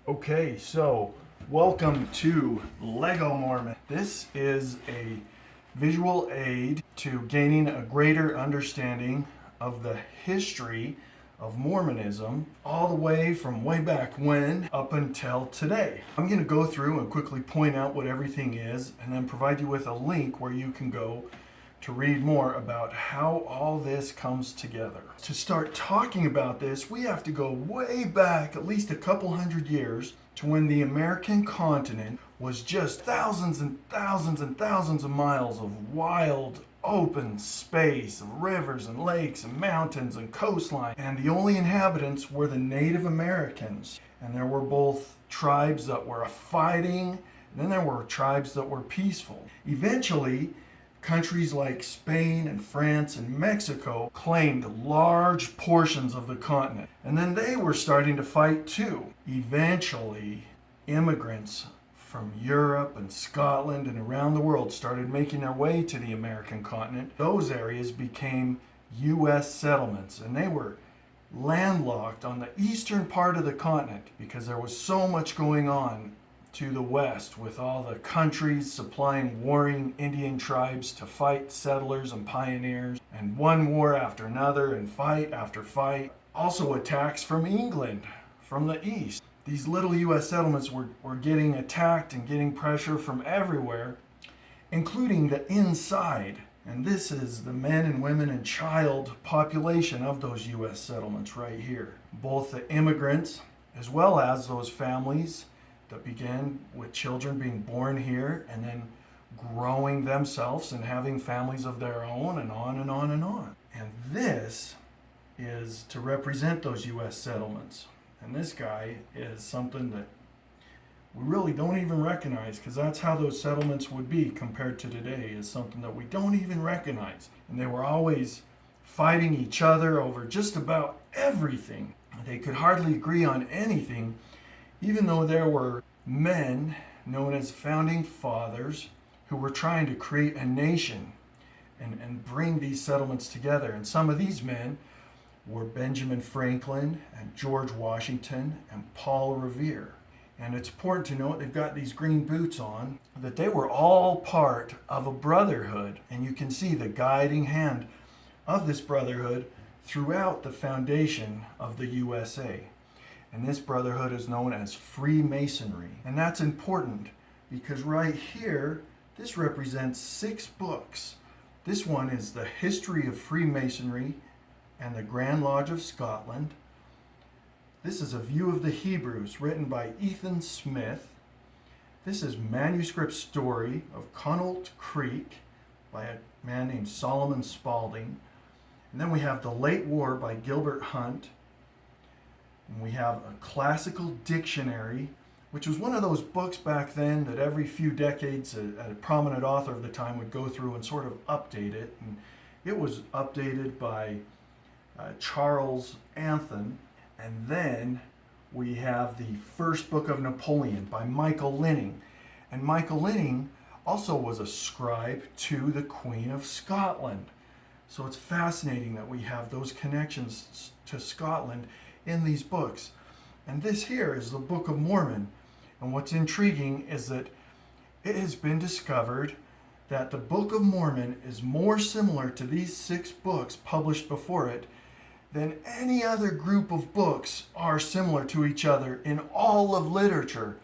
Okay, so welcome to Lego Mormon. This is a visual aid to gaining a greater understanding of the history of Mormonism, all the way from way back when up until today. I'm going to go through and quickly point out what everything is and then provide you with a link where you can go to read more about how all this comes together. To start talking about this, we have to go way back, at least a couple hundred years, to when the American continent was just thousands and thousands and thousands of miles of wild, open space, of rivers and lakes and mountains and coastline. And the only inhabitants were the Native Americans. And there were both tribes that were fighting, and then there were tribes that were peaceful. Eventually, countries like Spain and France and Mexico claimed large portions of the continent. And then they were starting to fight too. Eventually, immigrants from Europe and Scotland and around the world started making their way to the American continent. Those areas became U.S. settlements, and they were landlocked on the eastern part of the continent because there was so much going on to the west, with all the countries supplying warring Indian tribes to fight settlers and pioneers, and one war after another, and fight after fight. Also attacks from England, from the east. These little U.S. settlements were getting attacked and getting pressure from everywhere, including the inside. And this is the men and women and child population of those U.S. settlements right here. Both the immigrants as well as those families that began with children being born here and then growing themselves and having families of their own, and on and on and on. And this is to represent those U.S. settlements. And this guy is something that we really don't even recognize, because that's how those settlements would be compared to today, is something that we don't even recognize. And they were always fighting each other over just about everything. They could hardly agree on anything, even though there were men known as founding fathers who were trying to create a nation and bring these settlements together. And some of these men were Benjamin Franklin and George Washington and Paul Revere. And it's important to note, they've got these green boots on, that they were all part of a brotherhood. And you can see the guiding hand of this brotherhood throughout the foundation of the USA. And this brotherhood is known as Freemasonry. And that's important because right here, this represents 6 books. This one is the History of Freemasonry and the Grand Lodge of Scotland. This is a View of the Hebrews, written by Ethan Smith. This is Manuscript Story of Connaught Creek by a man named Solomon Spaulding. And then we have The Late War by Gilbert Hunt. And we have a classical dictionary, which was one of those books back then that every few decades a prominent author of the time would go through and sort of update it. And it was updated by Charles Anthon. And then we have the First Book of Napoleon by Michael Linning. And Michael Linning also was a scribe to the Queen of Scotland. So it's fascinating that we have those connections to Scotland in these books. And this here is the Book of Mormon. And what's intriguing is that it has been discovered that the Book of Mormon is more similar to these 6 books published before it than any other group of books are similar to each other in all of literature.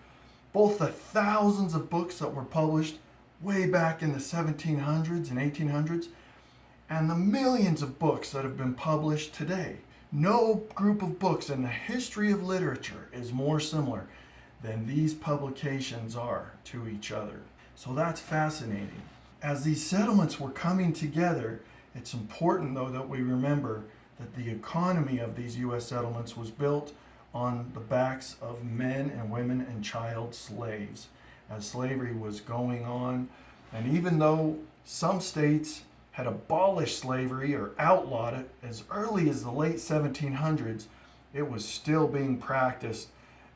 Both the thousands of books that were published way back in the 1700s and 1800s, and the millions of books that have been published today. No group of books in the history of literature is more similar than these publications are to each other. So that's fascinating. As these settlements were coming together, it's important though that we remember that the economy of these U.S. settlements was built on the backs of men and women and child slaves, as slavery was going on. And even though some states had abolished slavery or outlawed it as early as the late 1700s, it was still being practiced,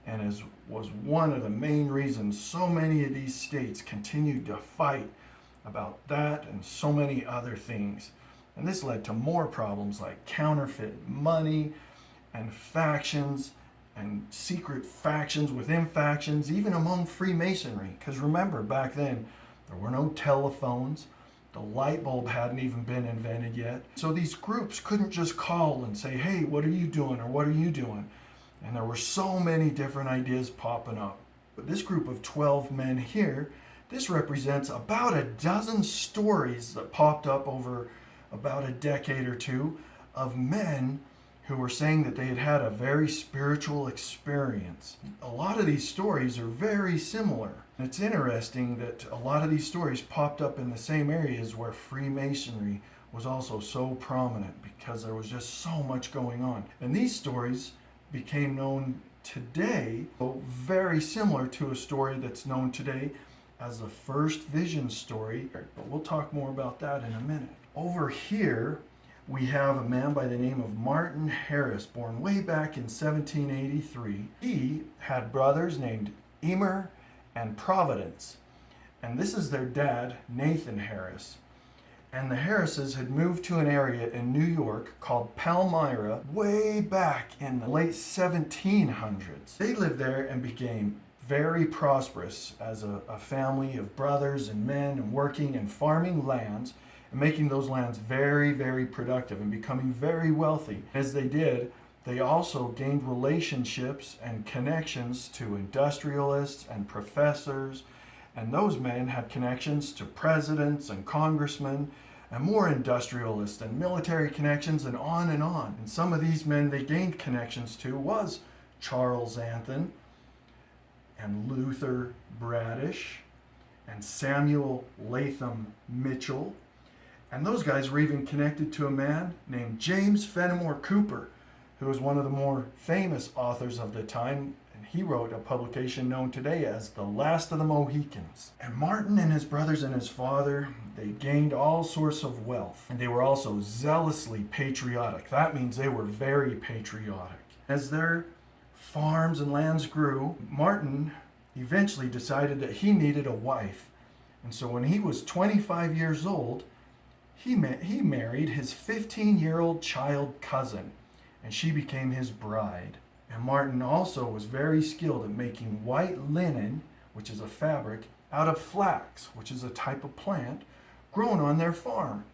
and was one of the main reasons so many of these states continued to fight about that and so many other things. And this led to more problems like counterfeit money and factions and secret factions within factions, even among Freemasonry. Because remember, back then, there were no telephones. The light bulb hadn't even been invented yet. So these groups couldn't just call and say, hey, what are you doing, or what are you doing? And there were so many different ideas popping up. But this group of 12 men here, this represents about a dozen stories that popped up over about a decade or two of men who were saying that they had had a very spiritual experience. A lot of these stories are very similar. It's interesting that a lot of these stories popped up in the same areas where Freemasonry was also so prominent, because there was just so much going on. And these stories became known today, very similar to a story that's known today as the first vision story, but we'll talk more about that in a minute. Over here, we have a man by the name of Martin Harris, born way back in 1783. He had brothers named Emer and Providence, and this is their dad, Nathan Harris. And the Harrises had moved to an area in New York called Palmyra way back in the late 1700s. They lived there and became very prosperous as a family of brothers and men, and working and farming lands and making those lands very, very productive and becoming very wealthy. As they did, they also gained relationships and connections to industrialists and professors, and those men had connections to presidents and congressmen, and more industrialists and military connections, and on and on. And some of these men they gained connections to was Charles Anthon and Luther Bradish and Samuel Latham Mitchell. And those guys were even connected to a man named James Fenimore Cooper, who was one of the more famous authors of the time. And he wrote a publication known today as The Last of the Mohicans. And Martin and his brothers and his father, they gained all sorts of wealth. And they were also zealously patriotic. That means they were very patriotic. As their farms and lands grew, Martin eventually decided that he needed a wife. And so when he was 25 years old, he married his 15-year-old child cousin, and she became his bride. And Martin also was very skilled at making white linen, which is a fabric, out of flax, which is a type of plant grown on their farm.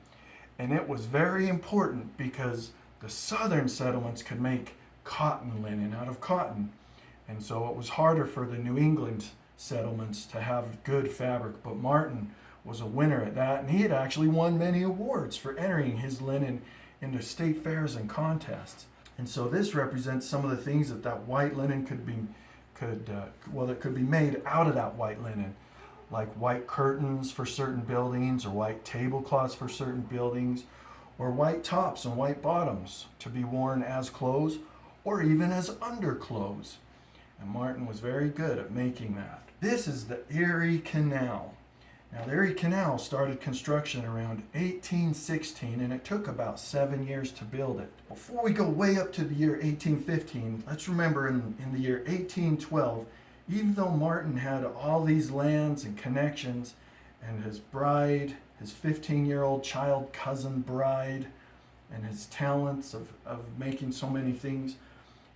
And it was very important because the southern settlements could make cotton linen out of cotton. And so it was harder for the New England settlements to have good fabric. But Martin was a winner at that, and he had actually won many awards for entering his linen into state fairs and contests. And so this represents some of the things that white linen could be made out of that white linen, like white curtains for certain buildings, or white tablecloths for certain buildings, or white tops and white bottoms to be worn as clothes or even as underclothes. And Martin was very good at making that. This is the Erie Canal. Now, the Erie Canal started construction around 1816, and it took about 7 years to build it. Before we go way up to the year 1815, let's remember in the year 1812, even though Martin had all these lands and connections, and his bride, his 15-year-old child cousin bride, and his talents of making so many things,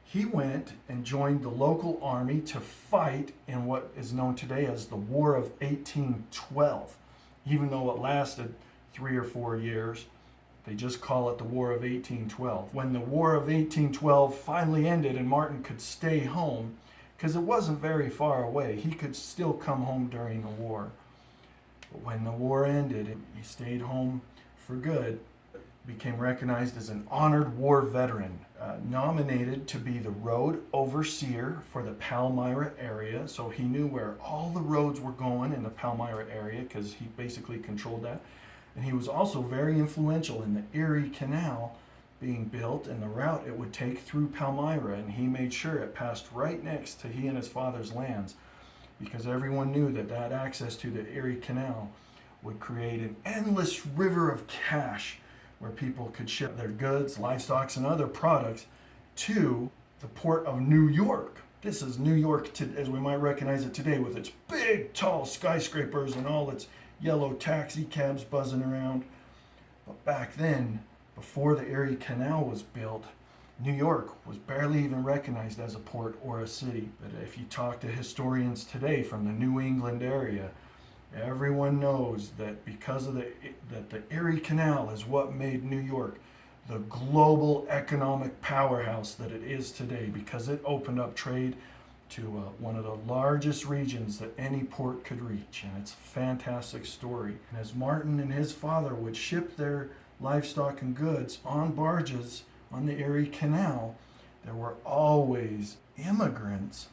he went and joined the local army to fight in what is known today as the War of 1812. Even though it lasted 3 or 4 years, they just call it the War of 1812. When the War of 1812 finally ended and Martin could stay home, because it wasn't very far away, he could still come home during the war. But when the war ended, he stayed home for good, became recognized as an honored war veteran, nominated to be the road overseer for the Palmyra area. So he knew where all the roads were going in the Palmyra area, because he basically controlled that. And he was also very influential in the Erie Canal being built and the route it would take through Palmyra. And he made sure it passed right next to he and his father's lands, because everyone knew that access to the Erie Canal would create an endless river of cash where people could ship their goods, livestock, and other products to the port of New York. This is New York as we might recognize it today, with its big, tall skyscrapers and all its yellow taxi cabs buzzing around. But back then, before the Erie Canal was built, New York was barely even recognized as a port or a city. But if you talk to historians today from the New England area, everyone knows that because of the Erie Canal is what made New York the global economic powerhouse that it is today, because it opened up trade to one of the largest regions that any port could reach. And it's a fantastic story. And as Martin and his father would ship their livestock and goods on barges on the Erie Canal, there were always immigrants,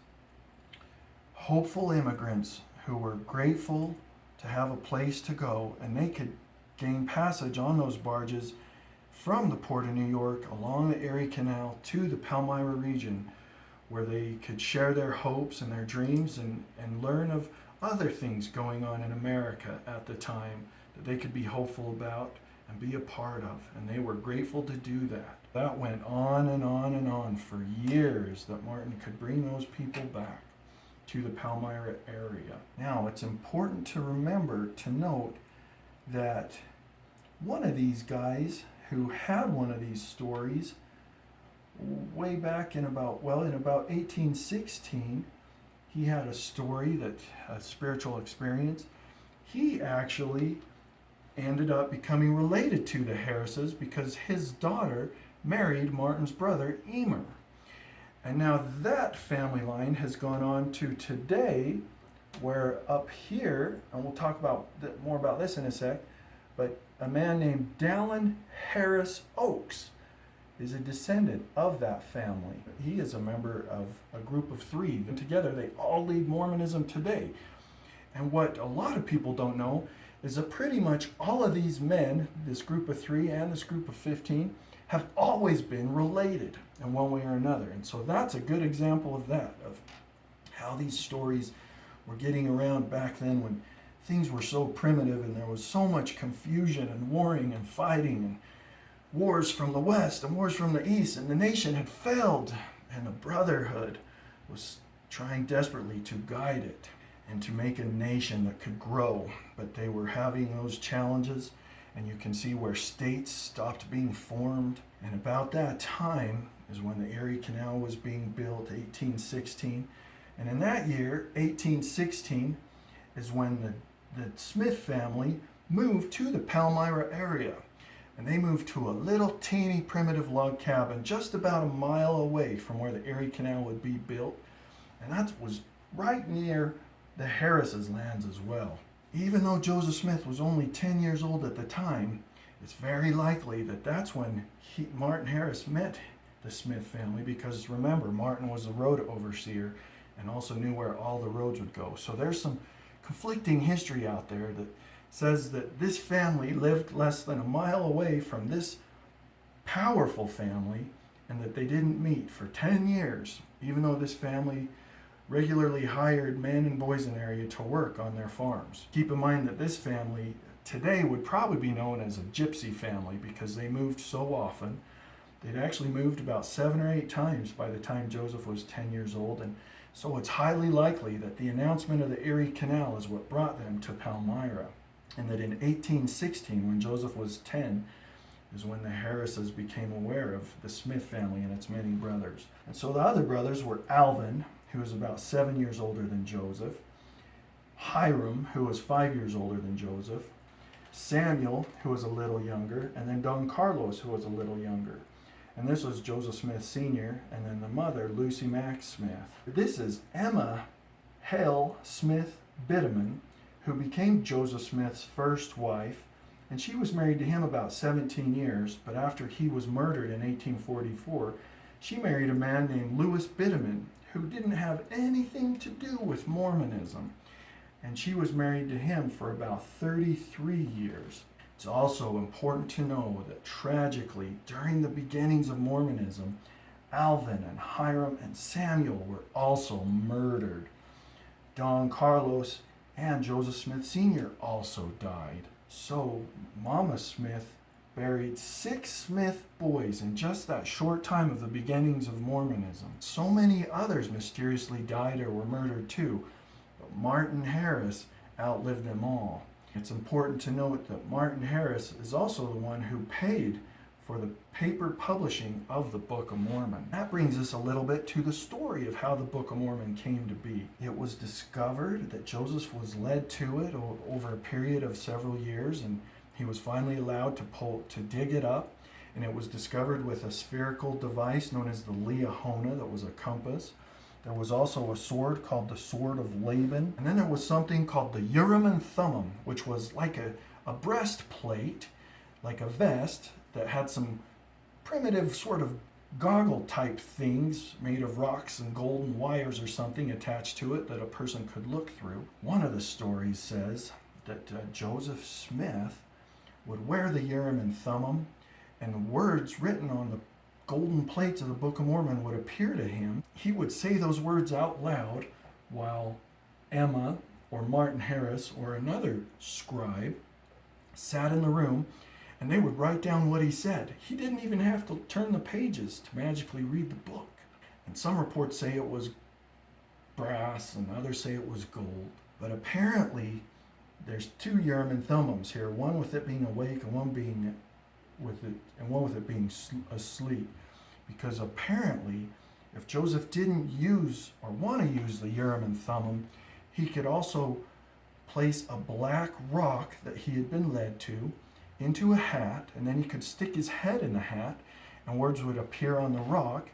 hopeful immigrants, who were grateful to have a place to go, and they could gain passage on those barges from the Port of New York along the Erie Canal to the Palmyra region, where they could share their hopes and their dreams and learn of other things going on in America at the time that they could be hopeful about and be a part of. And they were grateful to do that. That went on and on and on for years, that Martin could bring those people back to the Palmyra area. Now, it's important to remember to note that one of these guys who had one of these stories way back in about 1816, he had a story, that a spiritual experience. He actually ended up becoming related to the Harrises because his daughter married Martin's brother, Emer. And now that family line has gone on to today, where up here, and we'll talk about more about this in a sec, but a man named Dallin Harris Oakes is a descendant of that family. He is a member of a group of three, and together they all lead Mormonism today. And what a lot of people don't know is that pretty much all of these men, this group of three and this group of 15, have always been related in one way or another. And so that's a good example of that, of how these stories were getting around back then, when things were so primitive and there was so much confusion and warring and fighting and wars from the west and wars from the east, and the nation had failed, and the brotherhood was trying desperately to guide it and to make a nation that could grow. But they were having those challenges, and you can see where states stopped being formed. And about that time is when the Erie Canal was being built, 1816. And in that year, 1816, is when the Smith family moved to the Palmyra area. And they moved to a little teeny primitive log cabin just about a mile away from where the Erie Canal would be built. And that was right near the Harris's lands as well. Even though Joseph Smith was only 10 years old at the time, it's very likely that that's when Martin Harris met the Smith family, because remember, Martin was the road overseer and also knew where all the roads would go. So there's some conflicting history out there that says that this family lived less than a mile away from this powerful family, and that they didn't meet for 10 years, even though this family regularly hired men and boys in the area to work on their farms. Keep in mind that this family today would probably be known as a gypsy family, because they moved so often. They'd actually moved about 7 or 8 times by the time Joseph was 10 years old, and so it's highly likely that the announcement of the Erie Canal is what brought them to Palmyra, and that in 1816, when Joseph was 10, is when the Harrises became aware of the Smith family and its many brothers. And so the other brothers were Alvin, who was about 7 years older than Joseph, Hiram, who was 5 years older than Joseph, Samuel, who was a little younger, and then Don Carlos, who was a little younger. And this was Joseph Smith Sr., and then the mother, Lucy Mack Smith. This is Emma Hale Smith Bideman, who became Joseph Smith's first wife, and she was married to him about 17 years, but after he was murdered in 1844, she married a man named Louis Bideman, who didn't have anything to do with Mormonism, and she was married to him for about 33 years. It's also important to know that tragically, during the beginnings of Mormonism, Alvin and Hiram and Samuel were also murdered. Don Carlos and Joseph Smith Sr. also died. So Mama Smith buried 6 Smith boys in just that short time of the beginnings of Mormonism. So many others mysteriously died or were murdered too, but Martin Harris outlived them all. It's important to note that Martin Harris is also the one who paid for the paper publishing of the Book of Mormon. That brings us a little bit to the story of how the Book of Mormon came to be. It was discovered that Joseph was led to it over a period of several years, and he was finally allowed to dig it up, and it was discovered with a spherical device known as the Liahona that was a compass. There was also a sword called the Sword of Laban, and then there was something called the Urim and Thummim, which was like a breastplate, like a vest, that had some primitive sort of goggle type things made of rocks and golden wires or something attached to it that a person could look through. One of the stories says that Joseph Smith would wear the Urim and Thummim, and words written on the golden plates of the Book of Mormon would appear to him. He would say those words out loud while Emma or Martin Harris or another scribe sat in the room, and they would write down what he said. He didn't even have to turn the pages to magically read the book. And some reports say it was brass, and others say it was gold. But apparently, there's two Urim and Thummims here, one with it being awake and one with it being asleep. Because apparently, if Joseph didn't use or want to use the Urim and Thummim, he could also place a black rock that he had been led to into a hat, and then he could stick his head in the hat, and words would appear on the rock,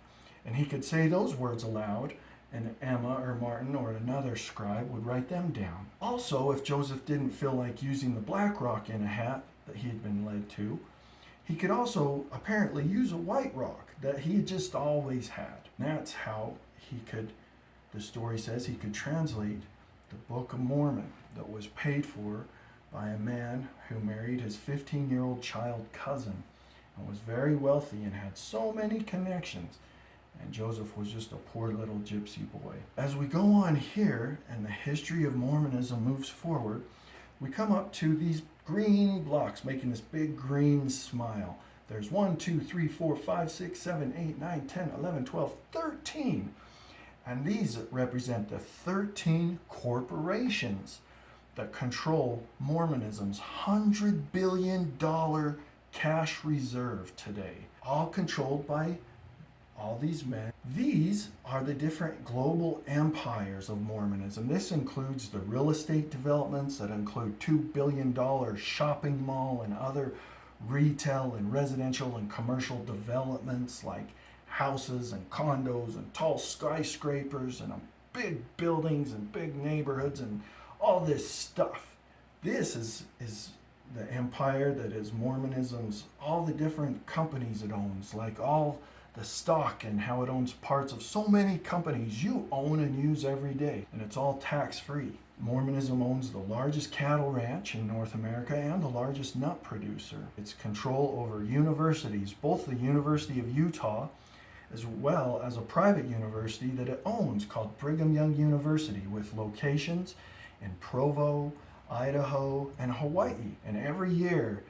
and he could say those words aloud, and Emma or Martin or another scribe would write them down. Also, if Joseph didn't feel like using the black rock in a hat that he had been led to, he could also apparently use a white rock that he had just always had. And that's how the story says, he could translate the Book of Mormon that was paid for by a man who married his 15-year-old child cousin and was very wealthy and had so many connections. And Joseph was just a poor little gypsy boy. As we go on here and the history of Mormonism moves forward, we come up to these green blocks making this big green smile. There's 1, 2, 3, 4, 5, 6, 7, 8, 9, 10, 11, 12, 13. And these represent the 13 corporations that control Mormonism's $100 billion cash reserve today, all controlled by all these men. These are the different global empires of Mormonism. This includes the real estate developments that include $2 billion shopping mall and other retail and residential and commercial developments like houses and condos and tall skyscrapers and big buildings and big neighborhoods and all this stuff. This is the empire that is Mormonism's, all the different companies it owns, like all the stock and how it owns parts of so many companies you own and use every day, and it's all tax-free. Mormonism owns the largest cattle ranch in North America and the largest nut producer. Its control over universities, both the University of Utah as well as a private university that it owns called Brigham Young University, with locations in Provo, Idaho, and Hawaii. And every year,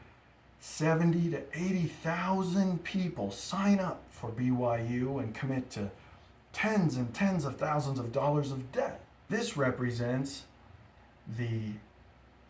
70 to 80,000 people sign up for BYU and commit to tens and tens of thousands of dollars of debt. This represents the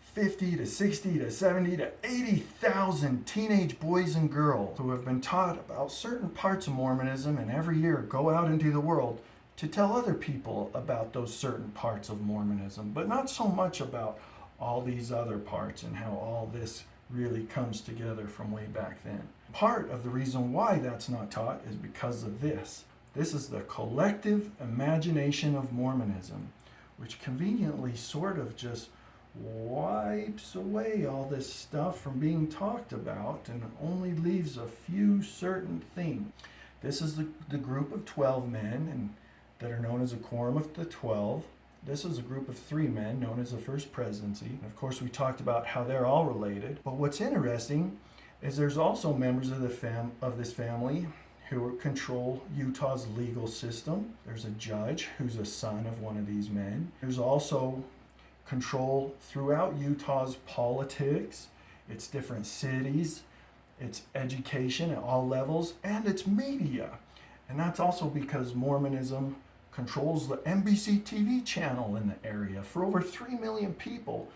50 to 60 to 70 to 80,000 teenage boys and girls who have been taught about certain parts of Mormonism and every year go out into the world to tell other people about those certain parts of Mormonism, but not so much about all these other parts and how all this really comes together from way back then. Part of the reason why that's not taught is because of this. This is the collective imagination of Mormonism, which conveniently sort of just wipes away all this stuff from being talked about and only leaves a few certain things. This is the group of 12 men and that are known as a quorum of the 12. This is a group of 3 men known as the First Presidency. And of course, we talked about how they're all related. But what's interesting is there's also members of this family who control Utah's legal system. There's a judge who's a son of one of these men. There's also control throughout Utah's politics, its different cities, its education at all levels, and its media. And that's also because Mormonism controls the NBC TV channel in the area for over 3 million people,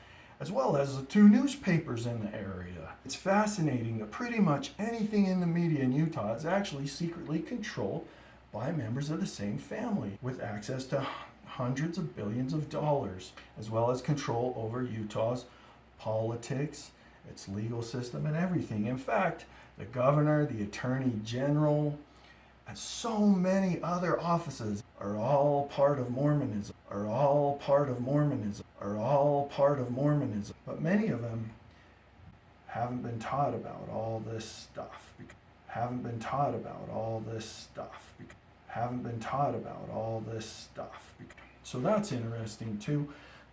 as well as the 2 newspapers in the area. It's fascinating that pretty much anything in the media in Utah is actually secretly controlled by members of the same family with access to hundreds of billions of dollars, as well as control over Utah's politics, its legal system, and everything. In fact, the governor, the attorney general, and so many other offices are all part of Mormonism, are all part of Mormonism, are all part of Mormonism. But many of them haven't been taught about all this stuff. Haven't been taught about all this stuff. Haven't been taught about all this stuff. So that's interesting too.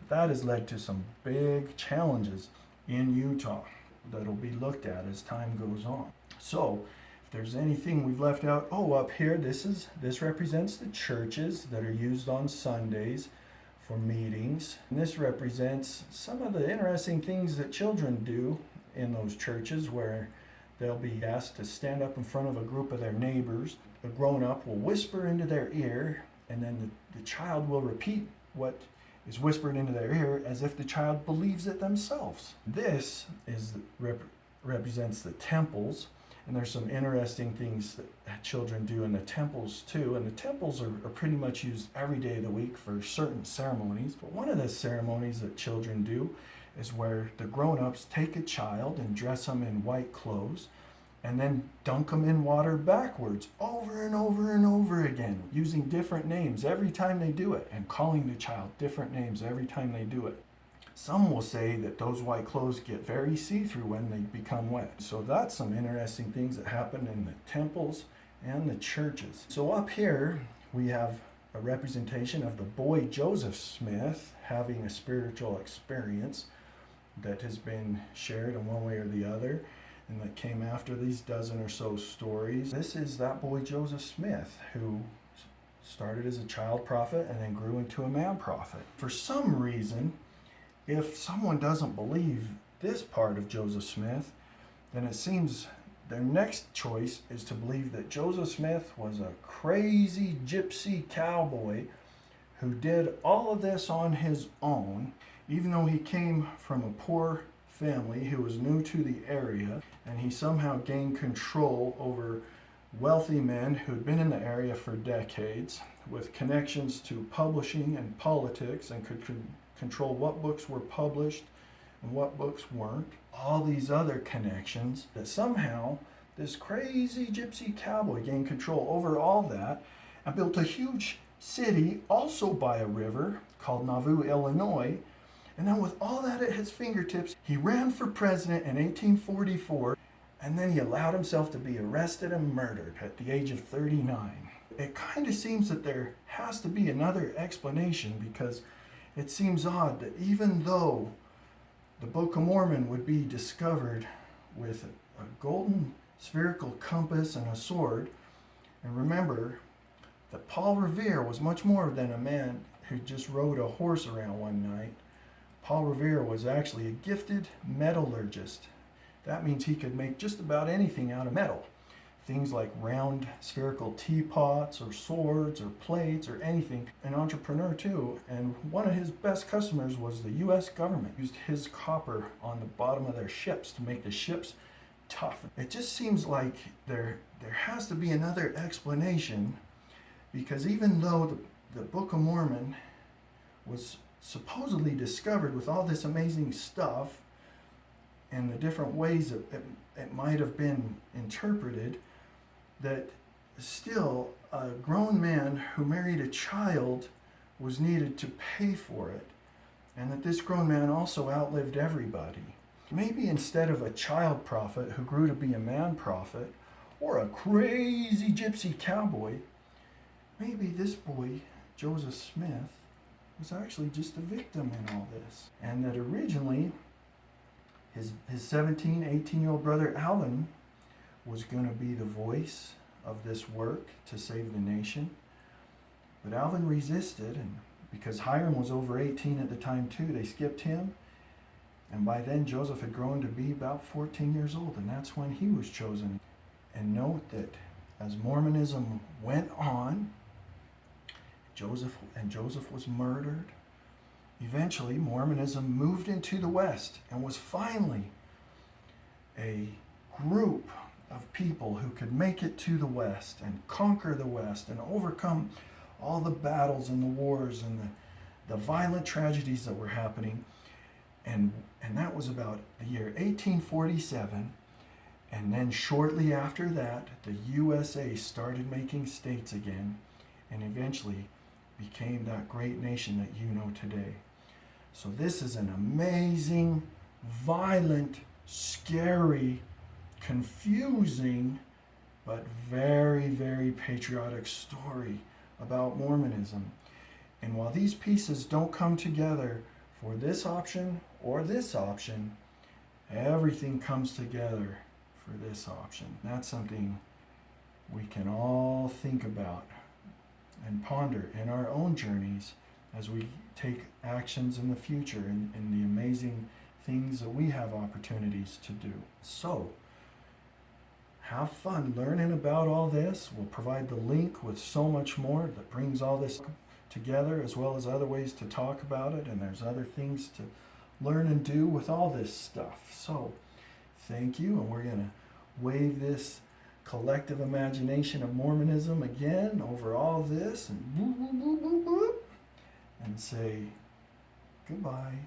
That has led to some big challenges in Utah that'll be looked at as time goes on. So if there's anything we've left out, up here, this represents the churches that are used on Sundays for meetings. And this represents some of the interesting things that children do in those churches, where they'll be asked to stand up in front of a group of their neighbors. A grown-up will whisper into their ear, and then the child will repeat what is whispered into their ear as if the child believes it themselves. This represents the temples, and there's some interesting things that children do in the temples too. And the temples are pretty much used every day of the week for certain ceremonies. But one of the ceremonies that children do is where the grown-ups take a child and dress them in white clothes and then dunk them in water backwards over and over and over again, using different names every time they do it, and calling the child different names every time they do it. Some will say that those white clothes get very see-through when they become wet. So that's some interesting things that happen in the temples and the churches. So up here we have a representation of the boy Joseph Smith having a spiritual experience that has been shared in one way or the other, and that came after these dozen or so stories. This is that boy Joseph Smith, who started as a child prophet and then grew into a man prophet. For some reason, if someone doesn't believe this part of Joseph Smith, then it seems their next choice is to believe that Joseph Smith was a crazy gypsy cowboy who did all of this on his own, even though he came from a poor family who was new to the area, and he somehow gained control over wealthy men who'd been in the area for decades, with connections to publishing and politics, and could control what books were published and what books weren't. All these other connections, that somehow this crazy gypsy cowboy gained control over all that and built a huge city also by a river called Nauvoo, Illinois. And then with all that at his fingertips, he ran for president in 1844, and then he allowed himself to be arrested and murdered at the age of 39. It kind of seems that there has to be another explanation, because it seems odd that even though the Book of Mormon would be discovered with a golden spherical compass and a sword, and remember that Paul Revere was much more than a man who just rode a horse around one night. Paul Revere was actually a gifted metallurgist. That means he could make just about anything out of metal. Things like round spherical teapots or swords or plates or anything. An entrepreneur too, and one of his best customers was the US government. Used his copper on the bottom of their ships to make the ships tough. It just seems like there has to be another explanation, because even though the Book of Mormon was supposedly discovered with all this amazing stuff and the different ways it might have been interpreted, that still a grown man who married a child was needed to pay for it, and that this grown man also outlived everybody. Maybe instead of a child prophet who grew to be a man prophet, or a crazy gypsy cowboy, maybe this boy, Joseph Smith, was actually just a victim in all this. And that originally, his 17, 18-year-old brother Alvin was going to be the voice of this work to save the nation. But Alvin resisted, and because Hiram was over 18 at the time too, they skipped him. And by then, Joseph had grown to be about 14 years old, and that's when he was chosen. And note that as Mormonism went on, Joseph was murdered. eventually Mormonism moved into the West and was finally a group of people who could make it to the West and conquer the West and overcome all the battles and the wars and the violent tragedies that were happening. And that was about the year 1847. And then shortly after that, the USA started making states again and eventually became that great nation that you know today. So this is an amazing, violent, scary, confusing, but very, very patriotic story about Mormonism. And while these pieces don't come together for this option or this option, everything comes together for this option. That's something we can all think about and ponder in our own journeys as we take actions in the future and the amazing things that we have opportunities to do. So, have fun learning about all this. We'll provide the link with so much more that brings all this together, as well as other ways to talk about it, and there's other things to learn and do with all this stuff. So, thank you, and we're going to wave this collective imagination of Mormonism again over all this and whoop, whoop, whoop, whoop, whoop, and say goodbye.